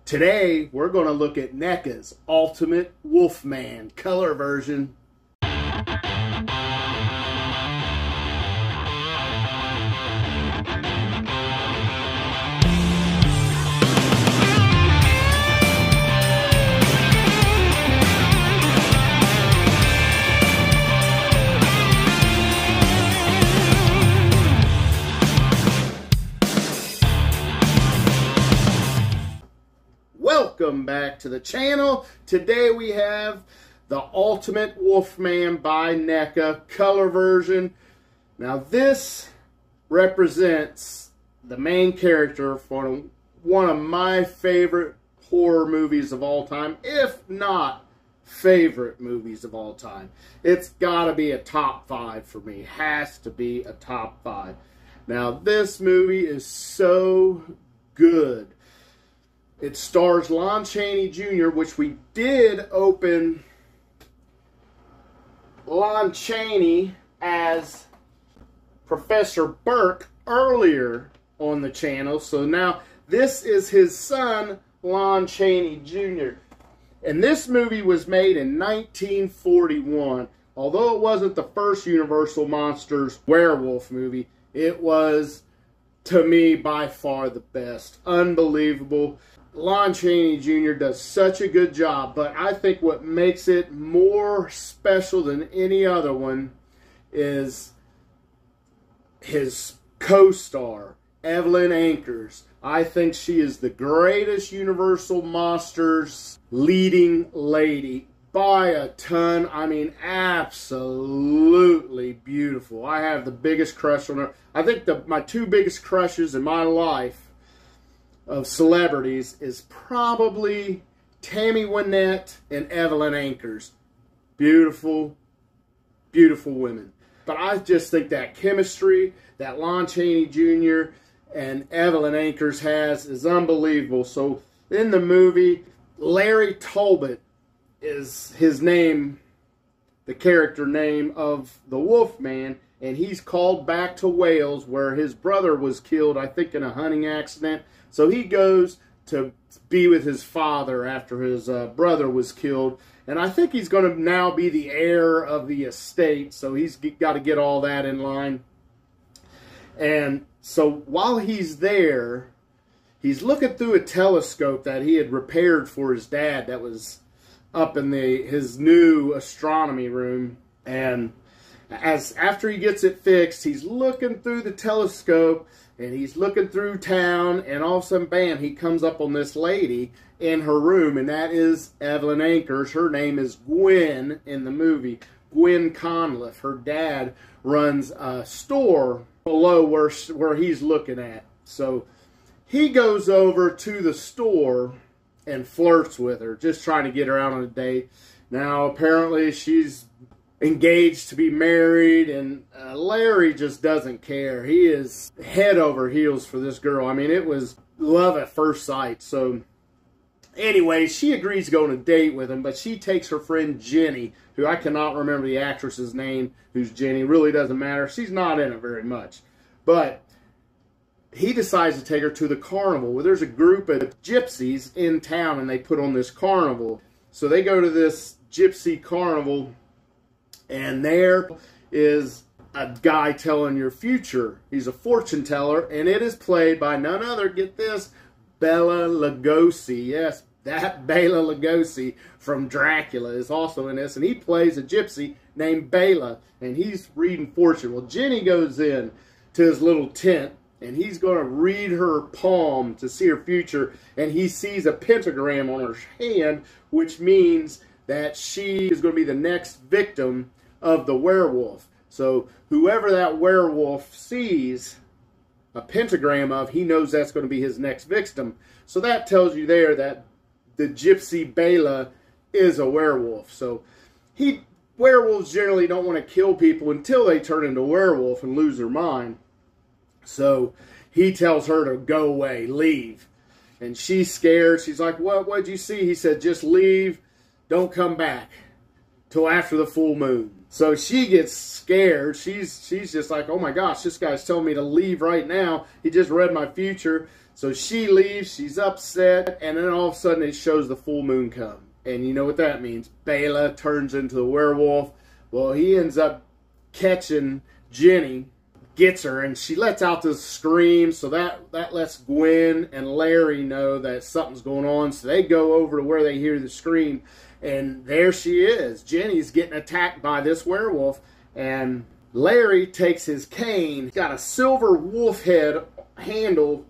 Today, we're going to look at NECA'S Ultimate Wolfman color version. Welcome back to the channel. Today we have the Ultimate Wolfman by NECA color version. Now this represents the main character for one of my favorite horror movies of all time, if not favorite movies of all time. It's gotta be a top 5 for me. Has to be a top 5. Now this movie is so good. It stars Lon Chaney Jr., which we did open Lon Chaney as Professor Burke earlier on the channel. So now this is his son, Lon Chaney Jr. And this movie was made in 1941. Although it wasn't the first Universal Monsters werewolf movie, it was, to me, by far the best. Unbelievable. Lon Chaney Jr. does such a good job, but I think what makes it more special than any other one is his co-star, Evelyn Ankers. I think she is the greatest Universal Monsters leading lady by a ton. I mean, absolutely beautiful. I have the biggest crush on her. I think my two biggest crushes in my life of celebrities is probably Tammy Wynette and Evelyn Ankers. Beautiful, beautiful women. But I just think that chemistry that Lon Chaney Jr. and Evelyn Ankers has is unbelievable. So in the movie, Larry Talbot is his name, the character name of the Wolfman, and he's called back to Wales where his brother was killed, I think, in a hunting accident. So he goes to be with his father after his brother was killed. And I think he's going to now be the heir of the estate. So he's got to get all that in line. And so while he's there, he's looking through a telescope that he had repaired for his dad that was up in his new astronomy room. And after he gets it fixed, he's looking through the telescope and he's looking through town, and all of a sudden, bam, he comes up on this lady in her room, and that is Evelyn Ankers. Her name is Gwen in the movie, Gwen Conliffe. Her dad runs a store below where he's looking at. So he goes over to the store and flirts with her, just trying to get her out on a date. Now, apparently, she's engaged to be married, and Larry just doesn't care. He is head over heels for this girl. I mean, it was love at first sight. So anyway, she agrees to go on a date with him, but she takes her friend Jenny, who I cannot remember the actress's name, who's Jenny. Really doesn't matter. She's not in it very much. But he decides to take her to the carnival. Well, there's a group of gypsies in town, and they put on this carnival. So they go to this gypsy carnival, and there is a guy telling your future. He's a fortune teller, and it is played by none other, get this, Bela Lugosi. Yes, that Bela Lugosi from Dracula is also in this, and he plays a gypsy named Bela, and he's reading fortune. Well, Jenny goes in to his little tent, and he's going to read her palm to see her future, and he sees a pentagram on her hand, which means that she is going to be the next victim of the werewolf. So whoever that werewolf sees a pentagram of, he knows that's going to be his next victim. So that tells you there that the gypsy Bela is a werewolf. So werewolves generally don't want to kill people until they turn into a werewolf and lose their mind. So he tells her to go away, leave. And she's scared. She's like, what'd you see? He said, just leave. Don't come back till after the full moon. So she gets scared. She's just like, oh my gosh, this guy's telling me to leave right now. He just read my future. So she leaves, she's upset, and then all of a sudden it shows the full moon come. And you know what that means. Bela turns into the werewolf. Well, he ends up catching Jenny, gets her, and she lets out this scream. So that lets Gwen and Larry know that something's going on. So they go over to where they hear the scream. And there she is. Jenny's getting attacked by this werewolf. And Larry takes his cane. He's got a silver wolf head handle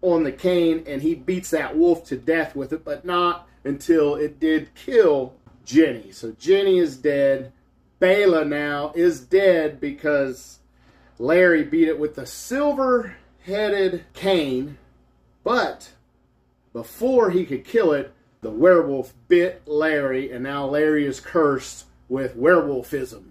on the cane, and he beats that wolf to death with it, but not until it did kill Jenny. So Jenny is dead. Bela now is dead because Larry beat it with the silver-headed cane, but before he could kill it, the werewolf bit Larry, and now Larry is cursed with werewolfism.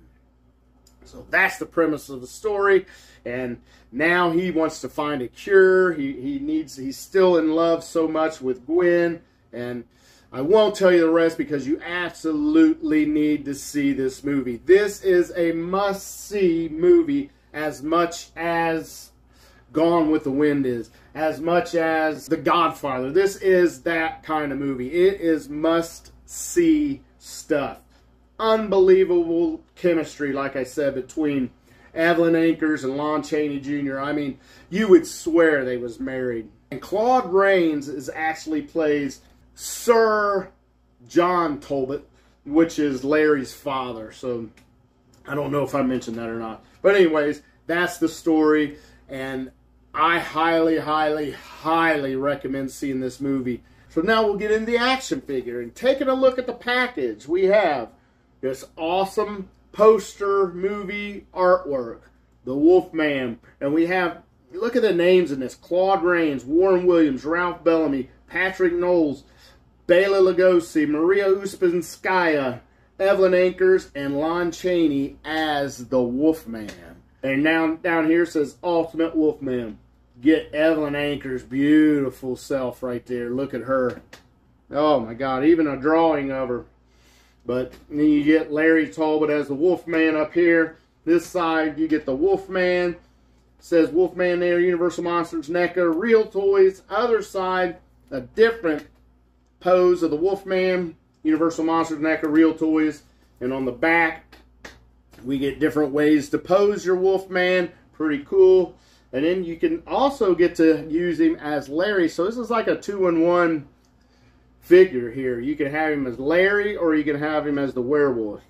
So that's the premise of the story, and now he wants to find a cure. He's still in love so much with Gwen, and I won't tell you the rest because you absolutely need to see this movie. This is a must-see movie as much as Gone with the Wind is, as much as The Godfather. This is that kind of movie. It is must-see stuff. Unbelievable chemistry, like I said, between Evelyn Akers and Lon Chaney Jr. I mean, you would swear they was married. And Claude Rains actually plays Sir John Talbot, which is Larry's father. So I don't know if I mentioned that or not. But anyways, that's the story, and I highly, highly, highly recommend seeing this movie. So now we'll get into the action figure, and taking a look at the package, we have this awesome poster movie artwork, the Wolfman. And we have, look at the names in this: Claude Rains, Warren Williams, Ralph Bellamy, Patrick Knowles, Bela Lugosi, Maria Ouspenskaya, Evelyn Akers, and Lon Chaney as the Wolfman. And now down here says Ultimate Wolfman. Get Evelyn Akers' beautiful self right there. Look at her. Oh my God, even a drawing of her. But then you get Larry Talbot as the Wolfman up here. This side, you get the Wolfman. It says Wolfman there, Universal Monsters, NECA, Real Toys. Other side, a different pose of the Wolfman, Universal Monsters, NECA, Real Toys. And on the back, we get different ways to pose your Wolfman. Pretty cool. And then you can also get to use him as Larry. So this is like a 2-in-1 figure here. You can have him as Larry, or you can have him as the werewolf.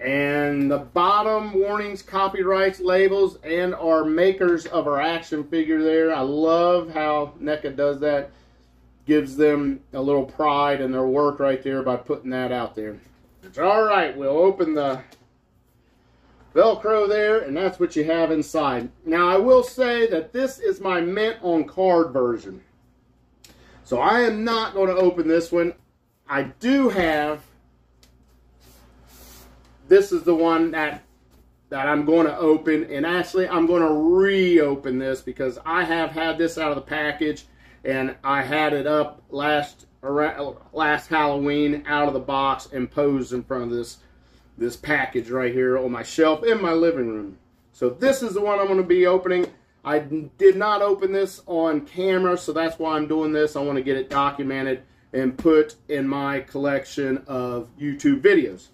And the bottom warnings, copyrights, labels, and our makers of our action figure there. I love how NECA does that. Gives them a little pride in their work right there by putting that out there. Alright, we'll open the Velcro there, and that's what you have inside. Now I will say that this is my mint on card version. So I am not going to open this one. I do have, this is the one that I'm going to open, and actually I'm going to reopen this because I have had this out of the package, and I had it up last Halloween out of the box and posed in front of this package right here on my shelf in my living room. So this is the one I'm going to be opening. I did not open this on camera, so that's why I'm doing this. I want to get it documented and put in my collection of YouTube videos.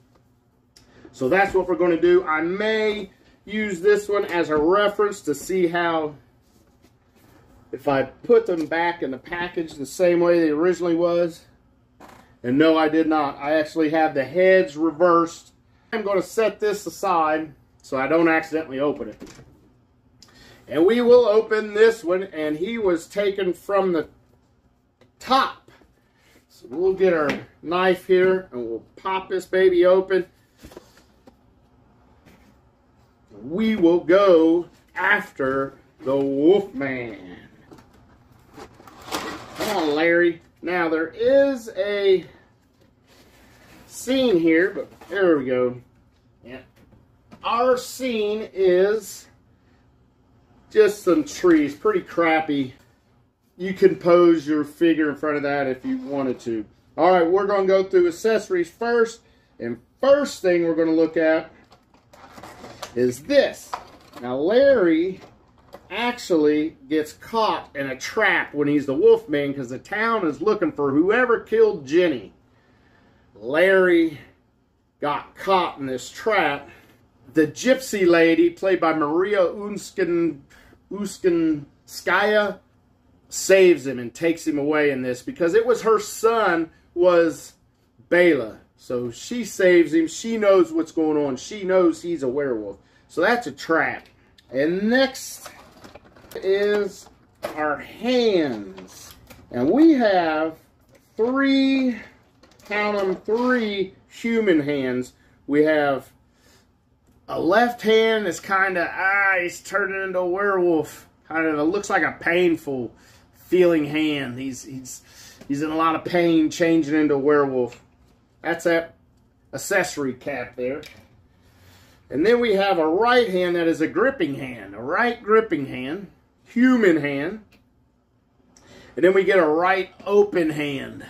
So that's what we're going to do. I may use this one as a reference to see how, if I put them back in the package the same way they originally was. And no, I did not. I actually have the heads reversed. I'm going to set this aside so I don't accidentally open it. And we will open this one, and he was taken from the top. So we'll get our knife here, and we'll pop this baby open. We will go after the Wolfman. Come on, Larry. Now, there is a scene here, but there we go. Yeah. Our scene is just some trees, pretty crappy. You can pose your figure in front of that if you wanted to. Alright, we're going to go through accessories first. And first thing we're going to look at is this. Now Larry actually gets caught in a trap when he's the Wolfman because the town is looking for whoever killed Jenny. Larry got caught in this trap. The gypsy lady, played by Maria Uskinskaya, saves him and takes him away in this because it was her son was Bela. So she saves him. She knows what's going on. She knows he's a werewolf. So that's a trap. And next is our hands. And we have three, count them, three human hands. We have a left hand that's kind of, he's turning into a werewolf. Kind of, it looks like a painful feeling hand. He's in a lot of pain changing into a werewolf. That's that accessory cap there. And then we have a right hand that is a gripping hand. A right gripping hand. Human hand. And then we get a right open hand.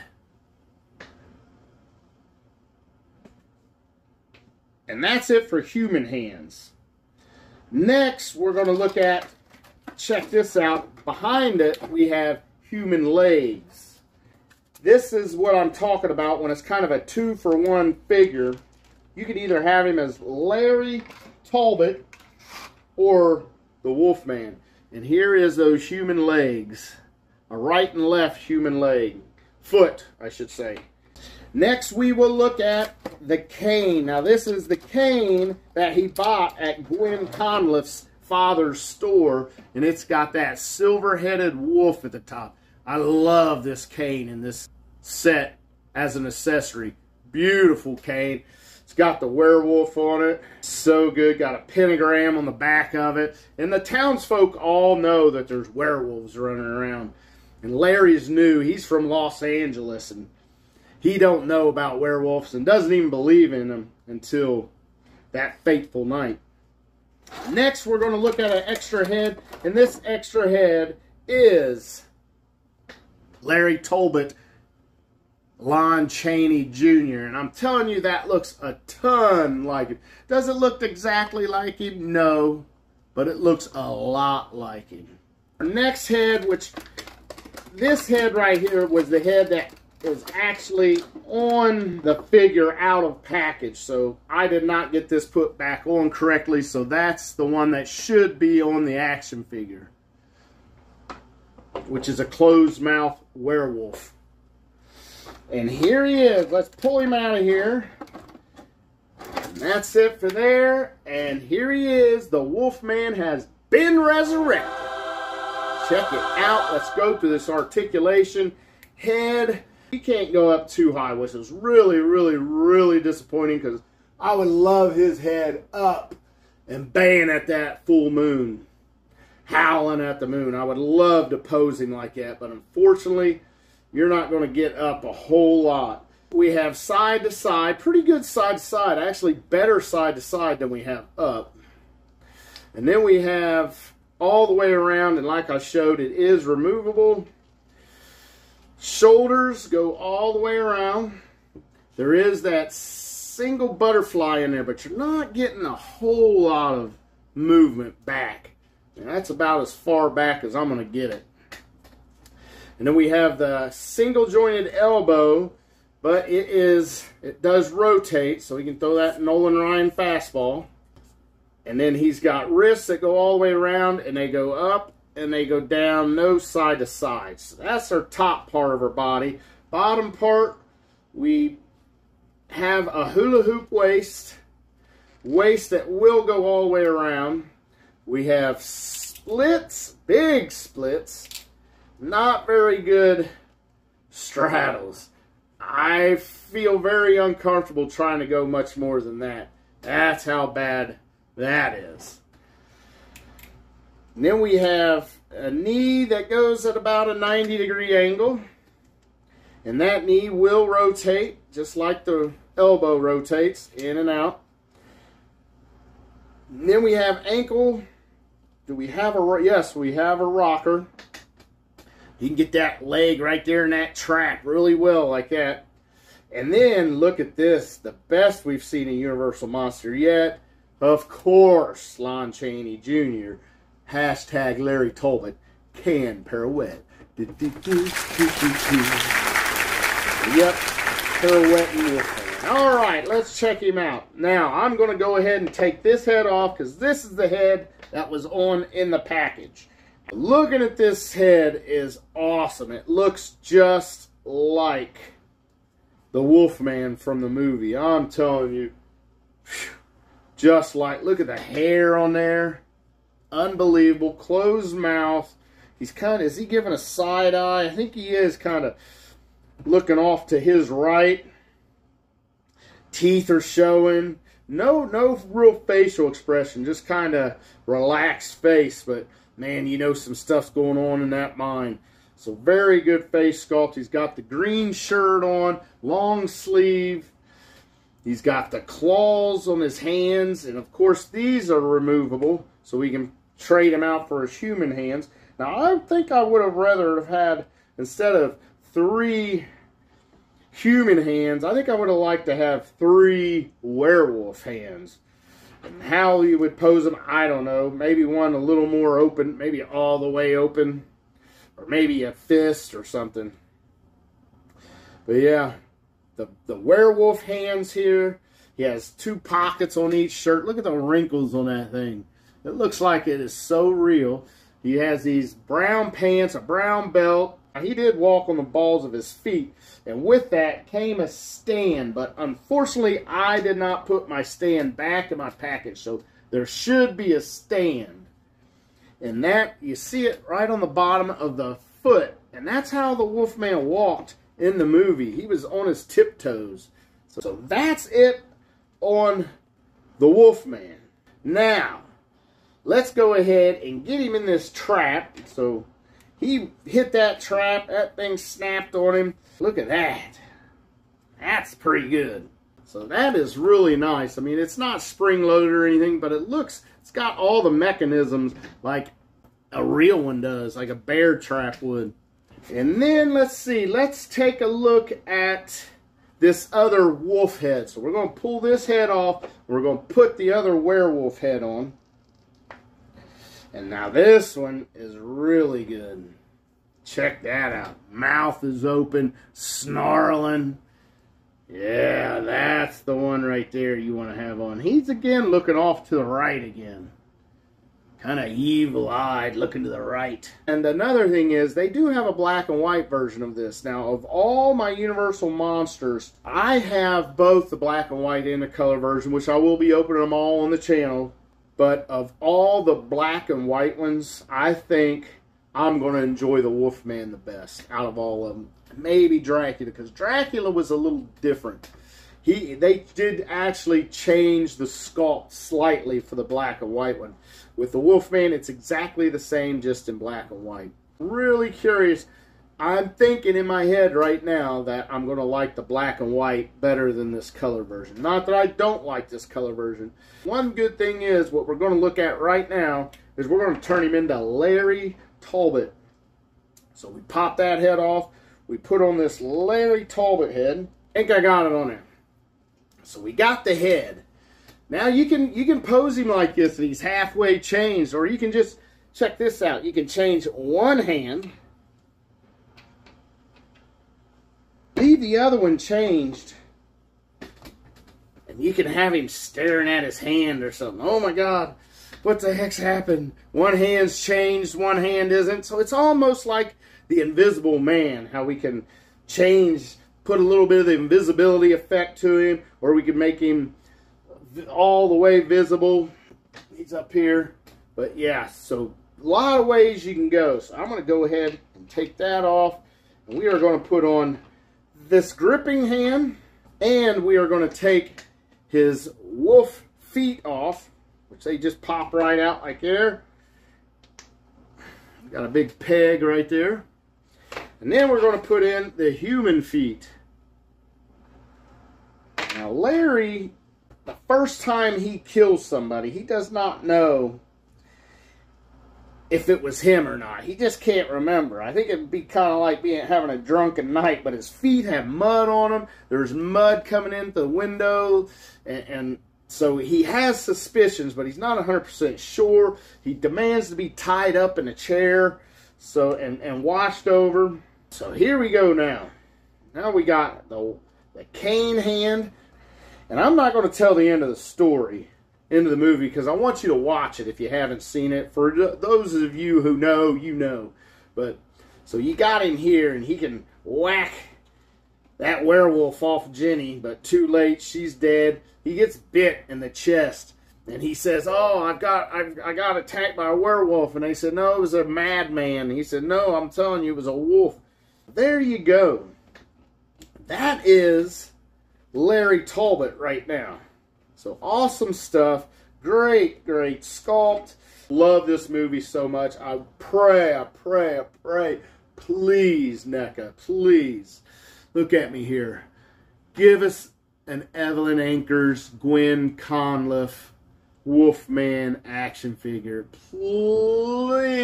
And that's it for human hands. Next, we're going to look at, check this out. Behind it, we have human legs. This is what I'm talking about when it's kind of a 2-for-1 figure. You could either have him as Larry Talbot or the Wolfman. And here is those human legs. A right and left human leg. Foot, I should say. Next, we will look at the cane. Now, this is the cane that he bought at Gwen Conliff's father's store. And it's got that silver-headed wolf at the top. I love this cane in this set as an accessory. Beautiful cane. It's got the werewolf on it. So good. Got a pentagram on the back of it. And the townsfolk all know that there's werewolves running around. And Larry's new. He's from Los Angeles. And he don't know about werewolves and doesn't even believe in them until that fateful night. Next, we're going to look at an extra head. And this extra head is Larry Talbot, Lon Chaney Jr. And I'm telling you, that looks a ton like him. Does it look exactly like him? No. But it looks a lot like him. Our next head, which this head right here was the head that is actually on the figure out of package. So I did not get this put back on correctly. So that's the one that should be on the action figure, which is a closed mouth werewolf. And here he is. Let's pull him out of here. And that's it for there. And here he is. The Wolfman has been resurrected. Check it out. Let's go through this articulation. Head. He can't go up too high, which is really, really, really disappointing because I would love his head up and baying at that full moon. Howling at the moon. I would love to pose him like that, but unfortunately, you're not going to get up a whole lot. We have side to side, pretty good side to side, actually better side to side than we have up. And then we have all the way around, and like I showed, it is removable. Shoulders go all the way around. There is that single butterfly in there, but you're not getting a whole lot of movement back. And that's about as far back as I'm going to get it. And then we have the single jointed elbow, but it does rotate, so we can throw that Nolan Ryan fastball. And then he's got wrists that go all the way around, and they go up and they go down, no side to side. So that's our top part of our body. Bottom part, we have a hula hoop waist that will go all the way around. We have splits, big splits, not very good straddles. I feel very uncomfortable trying to go much more than that. That's how bad that is. And then we have a knee that goes at about a 90-degree angle. And that knee will rotate, just like the elbow rotates, in and out. And then we have ankle. Do we have a, yes, we have a rocker. You can get that leg right there in that trap really well like that. And then look at this, the best we've seen in Universal Monster yet. Of course, Lon Chaney Jr. Hashtag Larry Talbot can pirouette. Yep, pirouetting Wolfman. All right, let's check him out. Now, I'm going to go ahead and take this head off because this is the head that was on in the package. Looking at this head is awesome. It looks just like the Wolfman from the movie. I'm telling you, just like, look at the hair on there. Unbelievable. Closed mouth. He's kind of, is he giving a side eye? I think he is kind of looking off to his right. Teeth are showing. No real facial expression. Just kind of relaxed face. But, man, you know some stuff's going on in that mind. So, very good face sculpt. He's got the green shirt on. Long sleeve. He's got the claws on his hands. And, of course, these are removable. So, we can trade him out for his human hands. Now, I think I would have rather have had, instead of 3 human hands, I think I would have liked to have 3 werewolf hands. And how you would pose them, I don't know. Maybe one a little more open, maybe all the way open. Or maybe a fist or something. But yeah, the werewolf hands here. He has 2 pockets on each shirt. Look at the wrinkles on that thing. It looks like it is so real. He has these brown pants, a brown belt. He did walk on the balls of his feet. And with that came a stand. But unfortunately, I did not put my stand back in my package. So there should be a stand. And that, you see it right on the bottom of the foot. And that's how the Wolfman walked in the movie. He was on his tiptoes. So that's it on the Wolfman. Now, let's go ahead and get him in this trap. So he hit that trap. That thing snapped on him. Look at that. That's pretty good. So that is really nice. I mean, it's not spring-loaded or anything, but it looks, it's got all the mechanisms like a real one does, like a bear trap would. And then, let's see, let's take a look at this other wolf head. So we're going to pull this head off. We're going to put the other werewolf head on. And now this one is really good. Check that out. Mouth is open, snarling. Yeah, that's the one right there you want to have on. He's again looking off to the right again. Kind of evil-eyed, looking to the right. And another thing is, they do have a black and white version of this. Now, of all my Universal monsters, I have both the black and white and the color version, which I will be opening them all on the channel. But of all the black and white ones, I think I'm going to enjoy the Wolfman the best out of all of them. Maybe Dracula, because Dracula was a little different. They did actually change the sculpt slightly for the black and white one. With the Wolfman, it's exactly the same, just in black and white. Really curious. I'm thinking in my head right now that I'm going to like the black and white better than this color version. Not that I don't like this color version. One good thing is, what we're going to look at right now is we're going to turn him into Larry Talbot. So we pop that head off. We put on this Larry Talbot head. I think I got it on there. So we got the head. Now you can pose him like this and he's halfway changed. Or you can just, check this out. You can change one hand. Leave the other one changed. And you can have him staring at his hand or something. Oh my God. What the heck's happened? One hand's changed, one hand isn't. So it's almost like the Invisible Man. How we can change, put a little bit of the invisibility effect to him. Or we can make him all the way visible. He's up here. But yeah, so a lot of ways you can go. So I'm going to go ahead and take that off. And we are going to put on this gripping hand. And we are going to take his wolf feet off, which they just pop right out like there. Got a big peg right there. And then we're going to put in the human feet. Now Larry, the first time he kills somebody, he does not know if it was him or not. He just can't remember. I think it'd be kind of like having a drunken night, but his feet have mud on them. There's mud coming in the window, and So he has suspicions, but he's not 100% sure. He demands to be tied up in a chair and watched over. So here we go now. Now we got the cane hand. And I'm not going to tell the end of the story, end of the movie, because I want you to watch it if you haven't seen it. For those of you who know, you know. But so you got him here, and he can whack that werewolf off Jenny, but too late, she's dead. He gets bit in the chest, and he says, "Oh, I got attacked by a werewolf." And they said, "No, it was a madman." He said, "No, I'm telling you, it was a wolf." There you go. That is Larry Talbot right now. So awesome stuff. Great sculpt. Love this movie so much. I pray. Please, NECA, please. Look at me here. Give us an Evelyn Ankers, Gwen Conliffe, Wolfman action figure. Please.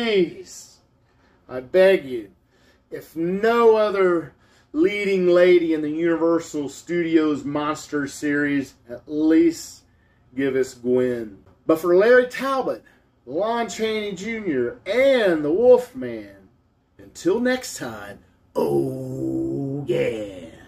I beg you. If no other leading lady in the Universal Studios Monster series, at least give us Gwen. But for Larry Talbot, Lon Chaney Jr., and the Wolfman, until next time, oh yeah.